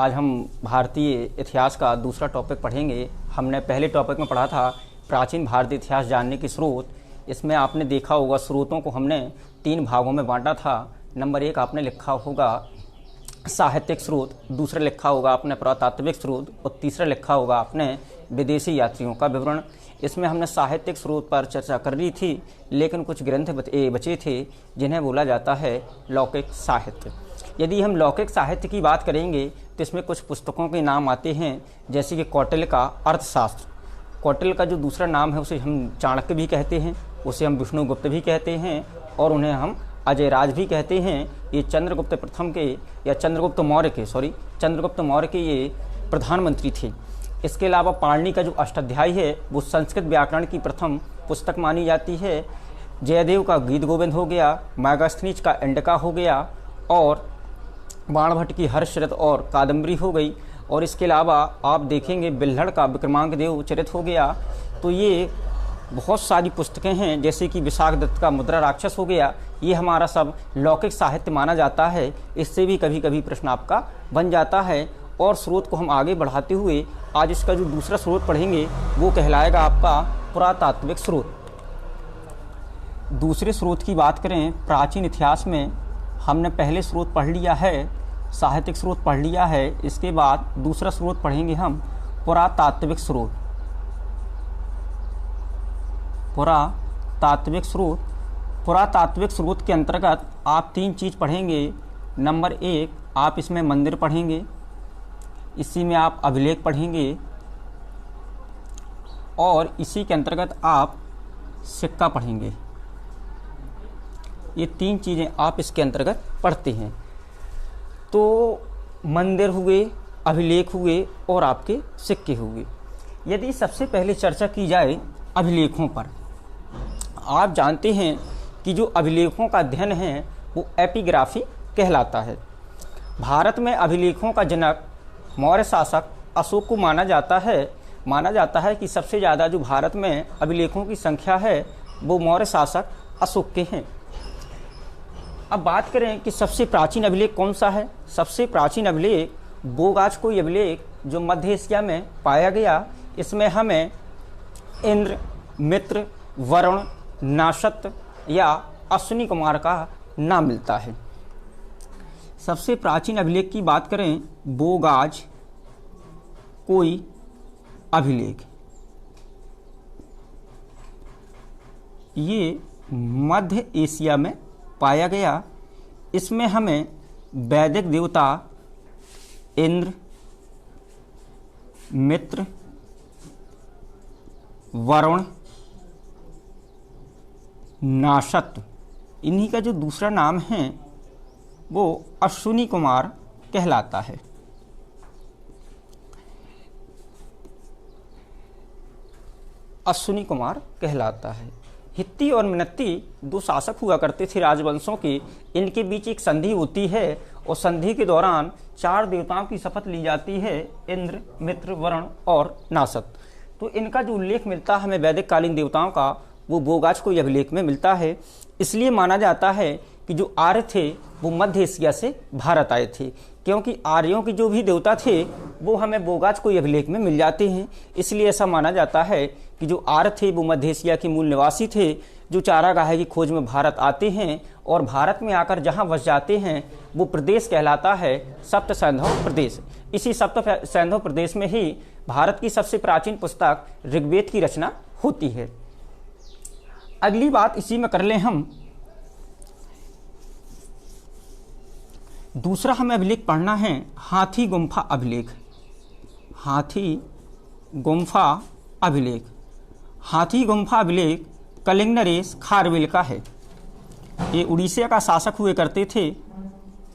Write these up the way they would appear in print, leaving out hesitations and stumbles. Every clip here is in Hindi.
आज हम भारतीय इतिहास का दूसरा टॉपिक पढ़ेंगे। हमने पहले टॉपिक में पढ़ा था प्राचीन भारतीय इतिहास जानने के स्रोत। इसमें आपने देखा होगा स्रोतों को हमने 3 भागों में बांटा था। नंबर 1 आपने लिखा होगा साहित्यिक स्रोत, दूसरा लिखा होगा आपने पुरातात्विक स्रोत और तीसरा लिखा होगा आपने विदेशी यात्रियों का विवरण। इसमें हमने साहित्यिक स्रोत पर चर्चा कर ली थी, लेकिन कुछ ग्रंथ बचे थे जिन्हें बोला जाता है लौकिक साहित्य। यदि हम लौकिक साहित्य की बात करेंगे तो इसमें कुछ पुस्तकों के नाम आते हैं, जैसे कि कौटिल्य का अर्थशास्त्र। कौटिल्य का जो दूसरा नाम है उसे हम चाणक्य भी कहते हैं, उसे हम विष्णुगुप्त भी कहते हैं और उन्हें हम अजयराज भी कहते हैं। ये चंद्रगुप्त मौर्य के ये प्रधानमंत्री थे। इसके अलावा पाणिनि का जो अष्टाध्यायी है वो संस्कृत व्याकरण की प्रथम पुस्तक मानी जाती है। जयदेव का गीत गोविंद हो गया, मैगास्थनीज का इंडिका हो गया और बाणभट्ट की हर्षरथ और कादम्बरी हो गई। और इसके अलावा आप देखेंगे बिल्हड़ का विक्रमांक देव चरित हो गया। तो ये बहुत सारी पुस्तकें हैं, जैसे कि विशाख दत्त का मुद्रा राक्षस हो गया। ये हमारा सब लौकिक साहित्य माना जाता है। इससे भी कभी कभी प्रश्न आपका बन जाता है। और स्रोत को हम आगे बढ़ाते हुए आज इसका जो दूसरा स्रोत पढ़ेंगे वो कहलाएगा आपका पुरातात्विक स्रोत। दूसरे स्रोत की बात करें प्राचीन इतिहास में, हमने पहले स्रोत पढ़ लिया है, साहित्यिक स्रोत पढ़ लिया है। इसके बाद दूसरा स्रोत पढ़ेंगे हम पुरातात्विक स्रोत। पुरातात्विक स्रोत के अंतर्गत आप 3 चीज़ पढ़ेंगे। नंबर 1 आप इसमें मंदिर पढ़ेंगे, इसी में आप अभिलेख पढ़ेंगे और इसी के अंतर्गत आप सिक्का पढ़ेंगे। ये 3 चीज़ें आप इसके अंतर्गत पढ़ते हैं। तो मंदिर हुए, अभिलेख हुए और आपके सिक्के हुए। यदि सबसे पहले चर्चा की जाए अभिलेखों पर, आप जानते हैं कि जो अभिलेखों का अध्ययन है वो एपिग्राफी कहलाता है। भारत में अभिलेखों का जनक मौर्य शासक अशोक को माना जाता है कि सबसे ज़्यादा जो भारत में अभिलेखों की संख्या है वो मौर्य शासक अशोक के हैं। अब बात करें कि सबसे प्राचीन अभिलेख कौन सा है। सबसे प्राचीन अभिलेख बोगाचकोई अभिलेख जो मध्य एशिया में पाया गया। इसमें हमें इंद्र, मित्र, वरुण, नाशत या अश्विनी कुमार का नाम मिलता है। सबसे प्राचीन अभिलेख की बात करें बोगाज कोई अभिलेख, ये मध्य एशिया में पाया गया। इसमें हमें वैदिक देवता इंद्र, मित्र, वरुण, नाशत, इन्हीं का जो दूसरा नाम है वो अश्विनी कुमार कहलाता है। अश्विनी कुमार कहलाता है। हित्ती और मिनत्ती 2 शासक हुआ करते थे राजवंशों के। इनके बीच एक संधि होती है और संधि के दौरान 4 देवताओं की शपथ ली जाती है, इंद्र, मित्र, वरुण और नाशत। तो इनका जो उल्लेख मिलता है हमें वैदिक कालीन देवताओं का वो बोगाचकोई अभिलेख में मिलता है। इसलिए माना जाता है कि जो आर्य थे वो मध्य एशिया से भारत आए थे, क्योंकि आर्यों के जो भी देवता थे वो हमें बोगाचकोई अभिलेख में मिल जाते हैं। इसलिए ऐसा माना जाता है कि जो आर्य थे वो मध्य एशिया के मूल निवासी थे, जो चारागाह की खोज में भारत आते हैं और भारत में आकर जहाँ बस जाते हैं वो प्रदेश कहलाता है सप्त सैंधव प्रदेश। इसी सप्त सैंधव प्रदेश में ही भारत की सबसे प्राचीन पुस्तक ऋग्वेद की रचना होती है। अगली बात इसी में कर लें हम, दूसरा हमें अभिलेख पढ़ना है हाथी गुम्फा अभिलेख। हाथी गुम्फा अभिलेख कलिंग नरेश खारवेल का है। ये उड़ीसा का शासक हुए करते थे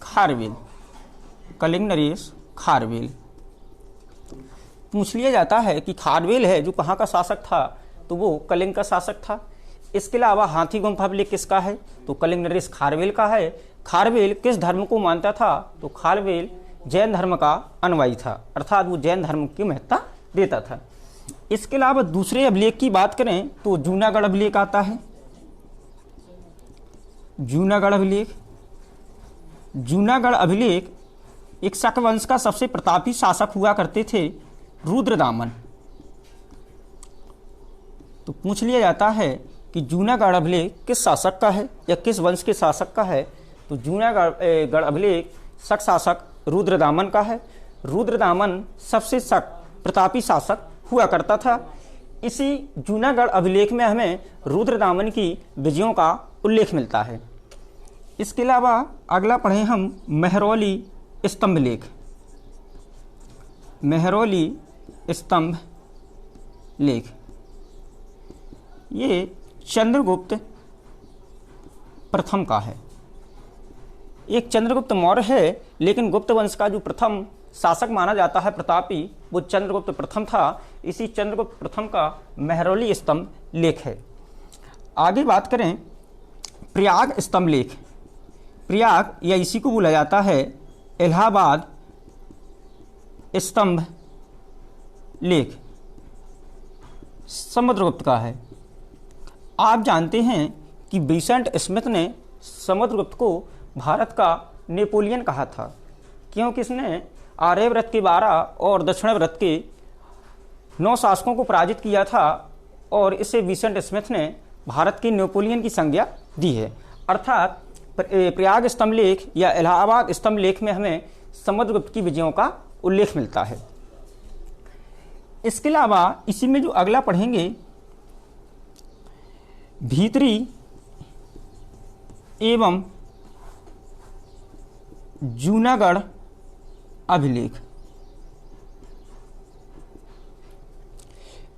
खारवेल, कलिंग नरेश खारवेल। पूछ लिया जाता है कि खारवेल है जो कहाँ का शासक था, तो वो कलिंग का शासक था। इसके अलावा हाथी गुम्फा अभिलेख किसका है, तो कलिंग नरेश खारवेल का है। खारवेल किस धर्म को मानता था, तो खारवेल जैन धर्म का अनुयायी था, अर्थात वो जैन धर्म की महत्ता देता था। इसके अलावा दूसरे अभिलेख की बात करें तो जूनागढ़ अभिलेख आता है। जूनागढ़ अभिलेख एक शक वंश का सबसे प्रतापी शासक हुआ करते थे रुद्रदामन। तो पूछ लिया जाता है कि जूनागढ़ अभिलेख किस शासक का है या किस वंश के शासक का है। तो जूनागढ़ अभिलेख शक शासक रुद्रदामन का है। रुद्रदामन सबसे शक प्रतापी शासक हुआ करता था। इसी जूनागढ़ अभिलेख में हमें रुद्रदामन की विजयों का उल्लेख मिलता है। इसके अलावा अगला पढ़ें हम महरौली स्तंभ लेख। महरौली स्तंभ लेख ये चंद्रगुप्त प्रथम का है। एक चंद्रगुप्त मौर्य है, लेकिन गुप्त वंश का जो प्रथम शासक माना जाता है प्रतापी, वो चंद्रगुप्त प्रथम था। इसी चंद्रगुप्त प्रथम का महरौली स्तंभ लेख है। आगे बात करें प्रयाग स्तंभ लेख। प्रयाग या इसी को बोला जाता है इलाहाबाद स्तंभ लेख, समुद्रगुप्त का है। आप जानते हैं कि विंसेंट स्मिथ ने समुद्रगुप्त को भारत का नेपोलियन कहा था, क्योंकि इसने आर्यव्रत के 12 और दक्षिणाव्रत के 9 शासकों को पराजित किया था और इसे विंसेंट स्मिथ ने भारत के नेपोलियन की संज्ञा दी है। अर्थात प्रयाग स्तंभ लेख या इलाहाबाद स्तंभ लेख में हमें समुद्रगुप्त की विजयों का उल्लेख मिलता है। इसके अलावा इसी में जो अगला पढ़ेंगे भीतरी एवं जूनागढ़ अभिलेख।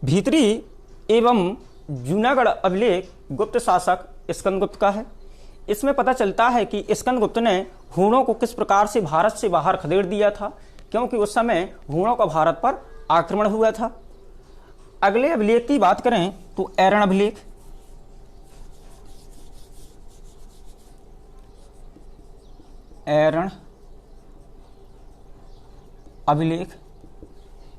भीतरी एवं जूनागढ़ अभिलेख गुप्त शासक स्कंदगुप्त का है। इसमें पता चलता है कि स्कंदगुप्त ने हूणों को किस प्रकार से भारत से बाहर खदेड़ दिया था, क्योंकि उस समय हूणों का भारत पर आक्रमण हुआ था। अगले अभिलेख की बात करें तो ऐरण अभिलेख। ऐरण अभिलेख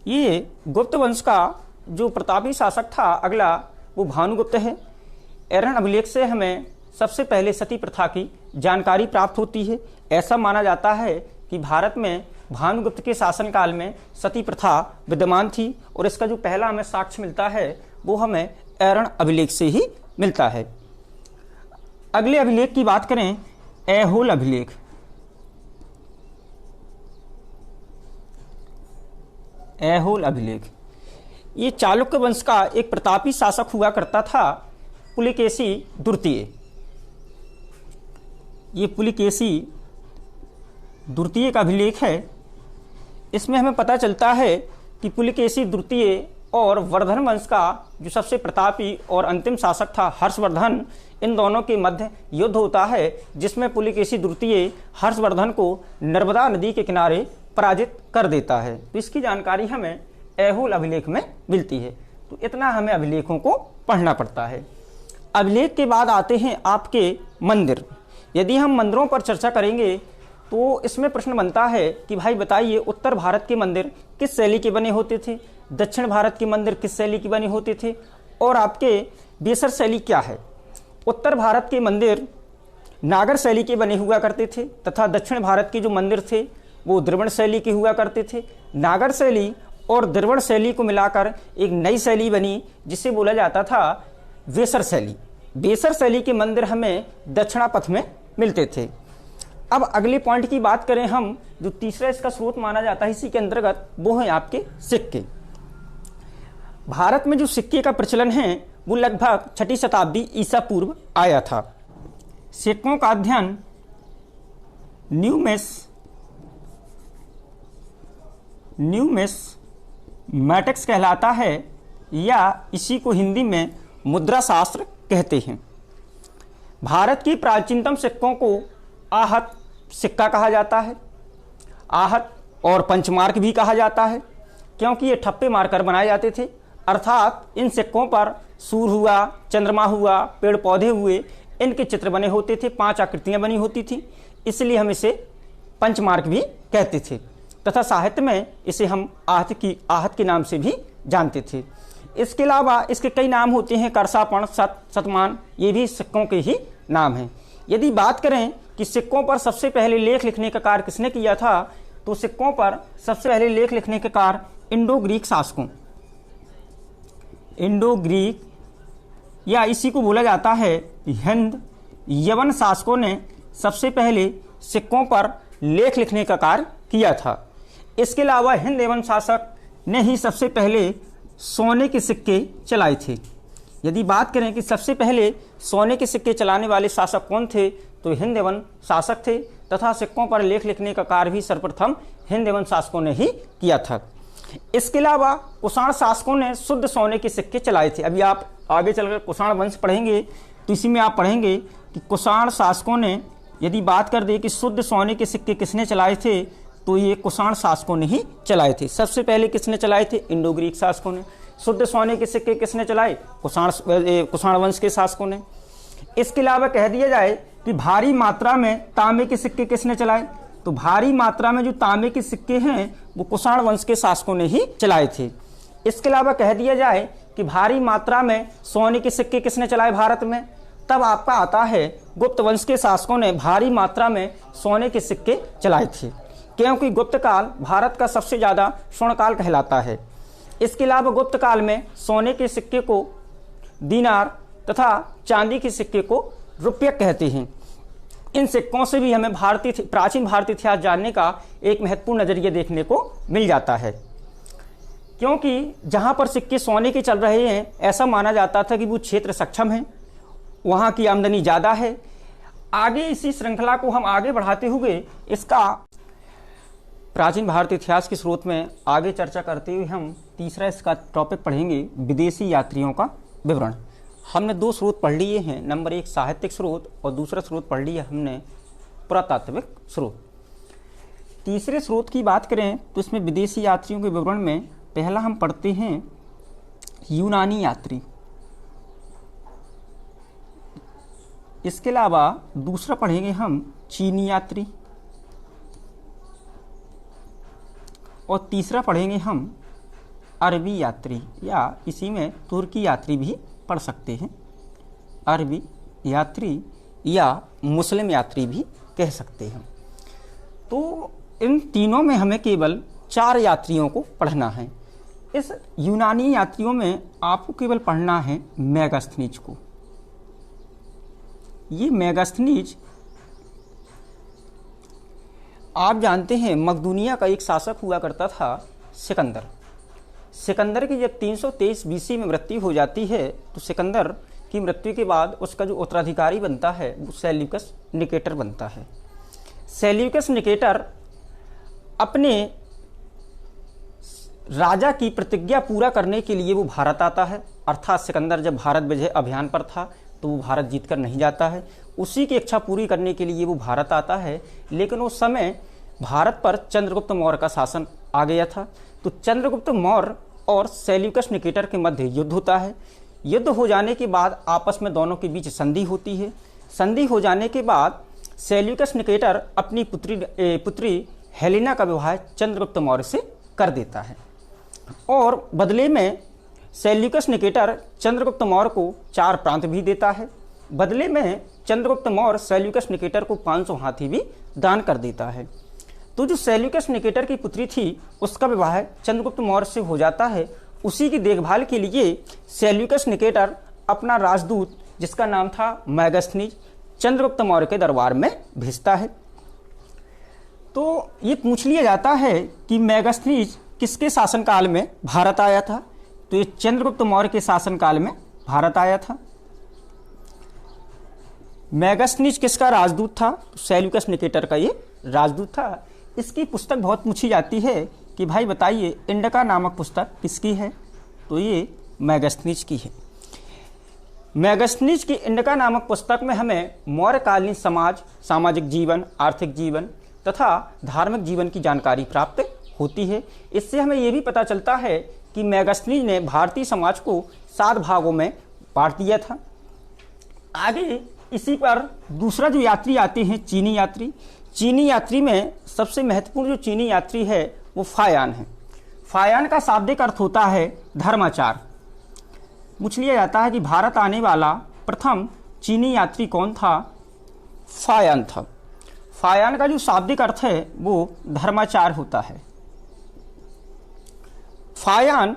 ये गुप्त वंश का जो प्रतापी शासक था अगला, वो भानुगुप्त है। ऐरण अभिलेख से हमें सबसे पहले सती प्रथा की जानकारी प्राप्त होती है। ऐसा माना जाता है कि भारत में भानुगुप्त के शासनकाल में सती प्रथा विद्यमान थी और इसका जो पहला हमें साक्ष्य मिलता है वो हमें ऐरण अभिलेख से ही मिलता है। अगले अभिलेख की बात करें ऐहोल अभिलेख। ऐहोल अभिलेख ये चालुक्य वंश का एक प्रतापी शासक हुआ करता था, पुलिकेशी द्वितीय। ये पुलिकेशी द्वितीय का अभिलेख है। इसमें हमें पता चलता है कि पुलिकेशी द्वितीय और वर्धन वंश का जो सबसे प्रतापी और अंतिम शासक था हर्षवर्धन, इन दोनों के मध्य युद्ध होता है, जिसमें पुलिकेशी द्वितीय हर्षवर्धन को नर्मदा नदी के किनारे पराजित कर देता है। तो इसकी जानकारी हमें ऐहोल अभिलेख में मिलती है। तो इतना हमें अभिलेखों को पढ़ना पड़ता है। अभिलेख के बाद आते हैं आपके मंदिर। यदि हम मंदिरों पर चर्चा करेंगे तो इसमें प्रश्न बनता है कि भाई बताइए उत्तर भारत के मंदिर किस शैली के बने होते थे, दक्षिण भारत के मंदिर किस शैली के बने होते थे और आपके बेसर शैली क्या है। उत्तर भारत के मंदिर नागर शैली के बने हुआ करते थे तथा दक्षिण भारत के जो मंदिर थे वो द्रविड़ शैली के हुआ करते थे। नागर शैली और द्रविड़ शैली को मिलाकर एक नई शैली बनी जिसे बोला जाता था वेसर शैली। वेसर शैली के मंदिर हमें दक्षिणापथ में मिलते थे। अब अगले पॉइंट की बात करें हम, जो तीसरा इसका स्रोत माना जाता है इसी के अंतर्गत, वो है आपके सिक्के। भारत में जो सिक्के का प्रचलन है वो लगभग 6ठी शताब्दी ईसा पूर्व आया था। सिक्कों का अध्ययन न्यूमिस्मैटिक्स कहलाता है या इसी को हिंदी में मुद्रा शास्त्र कहते हैं। भारत की प्राचीनतम सिक्कों को आहत सिक्का कहा जाता है। आहत और पंचमार्क भी कहा जाता है क्योंकि ये ठप्पे मारकर बनाए जाते थे। अर्थात इन सिक्कों पर सूर्य हुआ, चंद्रमा हुआ, पेड़ पौधे हुए, इनके चित्र बने होते थे, 5 आकृतियां बनी होती थी, इसलिए हम इसे पंचमार्क भी कहते थे तथा साहित्य में इसे हम आहत के नाम से भी जानते थे। इसके अलावा इसके कई नाम होते हैं, करसापण, शतमान, ये भी सिक्कों के ही नाम हैं। यदि बात करें कि सिक्कों पर सबसे पहले लेख लिखने का कार्य किसने किया था, तो सिक्कों पर सबसे पहले लेख लिखने के कार्य इंडो ग्रीक शासकों, इंडो ग्रीक या इसी को बोला जाता है हिंद यवन शासकों ने सबसे पहले सिक्कों पर लेख लिखने का कार्य किया था। इसके अलावा हिंद यवन शासक ने ही सबसे पहले सोने के सिक्के चलाए थे। यदि बात करें कि सबसे पहले सोने के सिक्के चलाने वाले शासक कौन थे, तो हिंद यवन शासक थे तथा सिक्कों पर लेख लिखने का कार्य भी सर्वप्रथम हिंद यवन शासकों ने ही किया था। इसके अलावा कुषाण शासकों ने शुद्ध सोने के सिक्के चलाए थे। अभी आप आगे चलकर कुषाण वंश पढ़ेंगे तो इसी में आप पढ़ेंगे कि कुषाण शासकों ने, यदि बात कर दे कि शुद्ध सोने के सिक्के किसने चलाए थे, तो ये कुषाण शासकों ने ही चलाए थे। सबसे पहले किसने चलाए थे? इंडो ग्रीक शासकों ने। शुद्ध सोने के सिक्के किसने चलाए? कुषाण वंश के शासकों ने। इसके अलावा कह दिया जाए कि भारी मात्रा में तांबे के सिक्के किसने चलाए, तो भारी मात्रा में जो तांबे के सिक्के हैं वो कुषाण वंश के शासकों ने ही चलाए थे। इसके अलावा कह दिया जाए कि भारी मात्रा में सोने के सिक्के किसने चलाए भारत में, तब आपका आता है गुप्त वंश के शासकों ने भारी मात्रा में सोने के सिक्के चलाए थे, क्योंकि गुप्त काल भारत का सबसे ज़्यादा स्वर्ण काल कहलाता है। इसके अलावा गुप्त काल में सोने के सिक्के को दीनार तथा चांदी के सिक्के को रुपया कहते हैं। इन सिक्कों से भी हमें प्राचीन भारतीय इतिहास जानने का एक महत्वपूर्ण नजरिया देखने को मिल जाता है, क्योंकि जहां पर सिक्के सोने के चल रहे हैं ऐसा माना जाता था कि वो क्षेत्र सक्षम है, वहां की आमदनी ज़्यादा है। आगे इसी श्रृंखला को हम आगे बढ़ाते हुए इसका प्राचीन भारतीय इतिहास के स्रोत में आगे चर्चा करते हुए हम तीसरा इसका टॉपिक पढ़ेंगे, विदेशी यात्रियों का विवरण। हमने दो स्रोत पढ़ लिए हैं, नंबर 1 साहित्यिक स्रोत और दूसरा स्रोत पढ़ लिया हमने पुरातात्विक स्रोत। तीसरे स्रोत की बात करें तो इसमें विदेशी यात्रियों के विवरण में पहला हम पढ़ते हैं यूनानी यात्री। इसके अलावा दूसरा पढ़ेंगे हम चीनी यात्री और तीसरा पढ़ेंगे हम अरबी यात्री, या इसी में तुर्की यात्री भी पढ़ सकते हैं। अरबी यात्री या मुस्लिम यात्री भी कह सकते हैं। तो इन तीनों में हमें केवल 4 यात्रियों को पढ़ना है। इस यूनानी यात्रियों में आपको केवल पढ़ना है मेगास्थनीज को। ये मेगास्थनीज आप जानते हैं मकदूनिया का एक शासक हुआ करता था सिकंदर। सिकंदर की जब 323 बीसी में मृत्यु हो जाती है तो सिकंदर की मृत्यु के बाद उसका जो उत्तराधिकारी बनता है वो सेल्यूकस निकेटर बनता है। सेल्यूकस निकेटर अपने राजा की प्रतिज्ञा पूरा करने के लिए वो भारत आता है, अर्थात सिकंदर जब भारत विजय अभियान पर था तो वो भारत जीतकर नहीं जाता है, उसी की इच्छा पूरी करने के लिए वो भारत आता है। लेकिन उस समय भारत पर चंद्रगुप्त मौर्य का शासन आ गया था, तो चंद्रगुप्त मौर्य और सेल्यूकस निकेटर के मध्य युद्ध होता है। युद्ध हो जाने के बाद आपस में दोनों के बीच संधि होती है। संधि हो जाने के बाद सेल्यूकस निकेटर अपनी पुत्री हेलेना का विवाह चंद्रगुप्त मौर्य से कर देता है और बदले में सेल्यूकस निकेटर चंद्रगुप्त मौर्य को 4 प्रांत भी देता है। बदले में चंद्रगुप्त मौर्य सेल्यूकस निकेटर को 500 हाथी भी दान कर देता है। तो जो सेल्यूकस निकेटर की पुत्री थी उसका विवाह चंद्रगुप्त मौर्य से हो जाता है। उसी की देखभाल के लिए सेल्यूकस निकेटर अपना राजदूत जिसका नाम था मेगास्थनीज चंद्रगुप्त मौर्य के दरबार में भेजता है। तो ये पूछ लिया जाता है कि मेगास्थनीज किसके शासनकाल में भारत आया था, तो ये चंद्रगुप्त मौर्य के शासनकाल में भारत आया था। मेगास्थनीज किसका राजदूत था, तो सेल्यूकस निकेटर का ये राजदूत था। इसकी पुस्तक बहुत पूछी जाती है कि भाई बताइए इंडिका नामक पुस्तक किसकी है, तो ये मेगास्थनीज की है। मेगास्थनीज की इंडिका नामक पुस्तक में हमें मौर्यकालीन समाज, सामाजिक जीवन, आर्थिक जीवन तथा धार्मिक जीवन की जानकारी प्राप्त होती है। इससे हमें ये भी पता चलता है कि मेगास्थनीज ने भारतीय समाज को 7 भागों में बांट दिया था। आगे इसी पर दूसरा जो यात्री आते हैं चीनी यात्री। चीनी यात्री में सबसे महत्वपूर्ण जो चीनी यात्री है वो फायान है। फायान का शाब्दिक अर्थ होता है धर्माचार। पूछ लिया जाता है कि भारत आने वाला प्रथम चीनी यात्री कौन था, फायान था। फायान का जो शाब्दिक अर्थ है वो धर्माचार होता है। फायान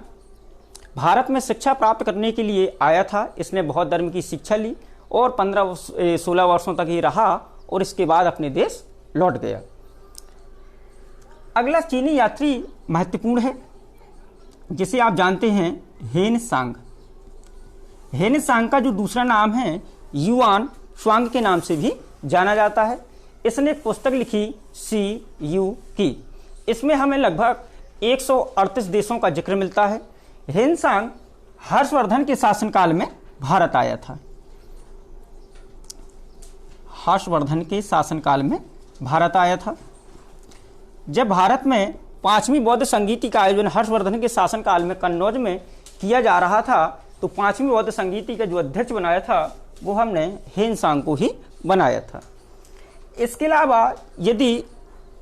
भारत में शिक्षा प्राप्त करने के लिए आया था। इसने बौद्ध धर्म की शिक्षा ली और 16 वर्षों तक ही रहा और इसके बाद अपने देश लौट गया। अगला चीनी यात्री महत्वपूर्ण है, जिसे आप जानते हैं हेन सांग। हेन सांग का जो दूसरा नाम है युआन स्वांग के नाम से भी जाना जाता है। इसने एक पुस्तक लिखी CU की। इसमें हमें लगभग 138 देशों का जिक्र मिलता है। हेन सांग हर्षवर्धन के शासनकाल में भारत आया था। हर्षवर्धन के शासनकाल में भारत आया था। जब भारत में 5वीं बौद्ध संगीति का आयोजन हर्षवर्धन के शासनकाल में कन्नौज में किया जा रहा था, तो 5वीं बौद्ध संगीति का जो अध्यक्ष बनाया था वो हमने हेन सांग को ही बनाया था। इसके अलावा यदि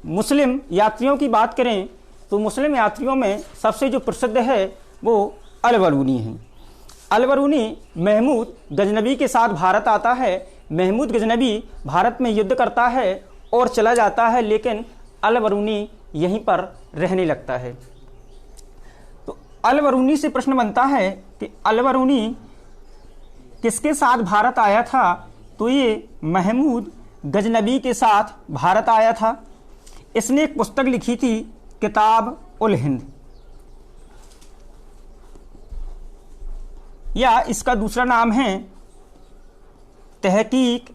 मुस्लिम यात्रियों की बात करें तो मुस्लिम यात्रियों में सबसे जो प्रसिद्ध है वो अल-बरूनी है। अल-बरूनी महमूद गजनबी के साथ भारत आता है। महमूद गजनबी भारत में युद्ध करता है और चला जाता है, लेकिन अल-बरूनी यहीं पर रहने लगता है। तो अल-बरूनी से प्रश्न बनता है कि अल-बरूनी किसके साथ भारत आया था? तो ये महमूद गजनबी के साथ भारत आया था। इसने एक पुस्तक लिखी थी किताब उल हिंद, या इसका दूसरा नाम है तहकीक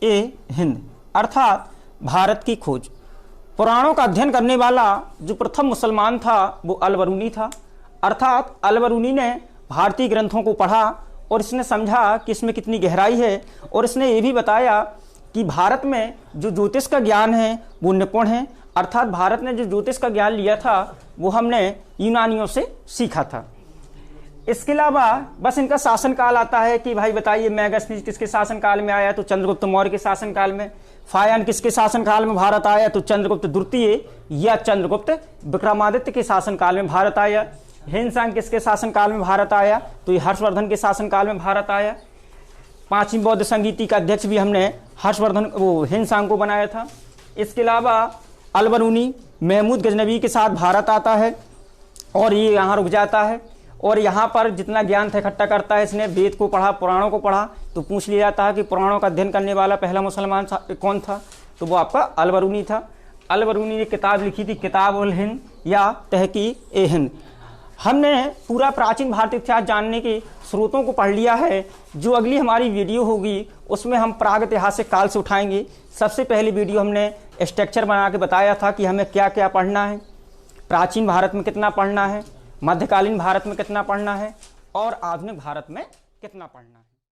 ए हिंद, अर्थात भारत की खोज। पुराणों का अध्ययन करने वाला जो प्रथम मुसलमान था वो अल-बरूनी था। अर्थात अल-बरूनी ने भारतीय ग्रंथों को पढ़ा और इसने समझा कि इसमें कितनी गहराई है, और इसने ये भी बताया कि भारत में जो ज्योतिष का ज्ञान है वो निपुण है। अर्थात भारत ने जो ज्योतिष का ज्ञान लिया था वो हमने यूनानियों से सीखा था। इसके अलावा बस इनका शासनकाल आता है कि भाई बताइए मैगस्थनीज किसके शासनकाल में आया? तो चंद्रगुप्त मौर्य के शासनकाल में। फायान किसके शासनकाल में भारत आया? तो चंद्रगुप्त द्वितीय या चंद्रगुप्त विक्रमादित्य के शासनकाल में भारत आया। हेन सांग किसके शासनकाल में भारत आया? तो ये हर्षवर्धन के शासनकाल में भारत आया। 5वीं बौद्ध संगीति का अध्यक्ष भी हमने हेन सांग को बनाया था। इसके अलावा अल-बरूनी महमूद गजनबी के साथ भारत आता है और ये यहाँ रुक जाता है, और यहाँ पर जितना ज्ञान था इकट्ठा करता है। इसने वेद को पढ़ा, पुराणों को पढ़ा, तो पूछ लिया जाता है कि पुराणों का अध्ययन करने वाला पहला मुसलमान कौन था? तो वो आपका अल-बरूनी था। अल-बरूनी ने किताब लिखी थी किताब उल हिंद या तहकीक ए हिंद। हमने पूरा प्राचीन भारतीय इतिहास जानने के स्रोतों को पढ़ लिया है। जो अगली हमारी वीडियो होगी उसमें हम प्रागैतिहासिक काल से उठाएंगे। सबसे पहली वीडियो हमने स्ट्रक्चर बना के बताया था कि हमें क्या क्या पढ़ना है, प्राचीन भारत में कितना पढ़ना है, मध्यकालीन भारत में कितना पढ़ना है और आधुनिक भारत में कितना पढ़ना है।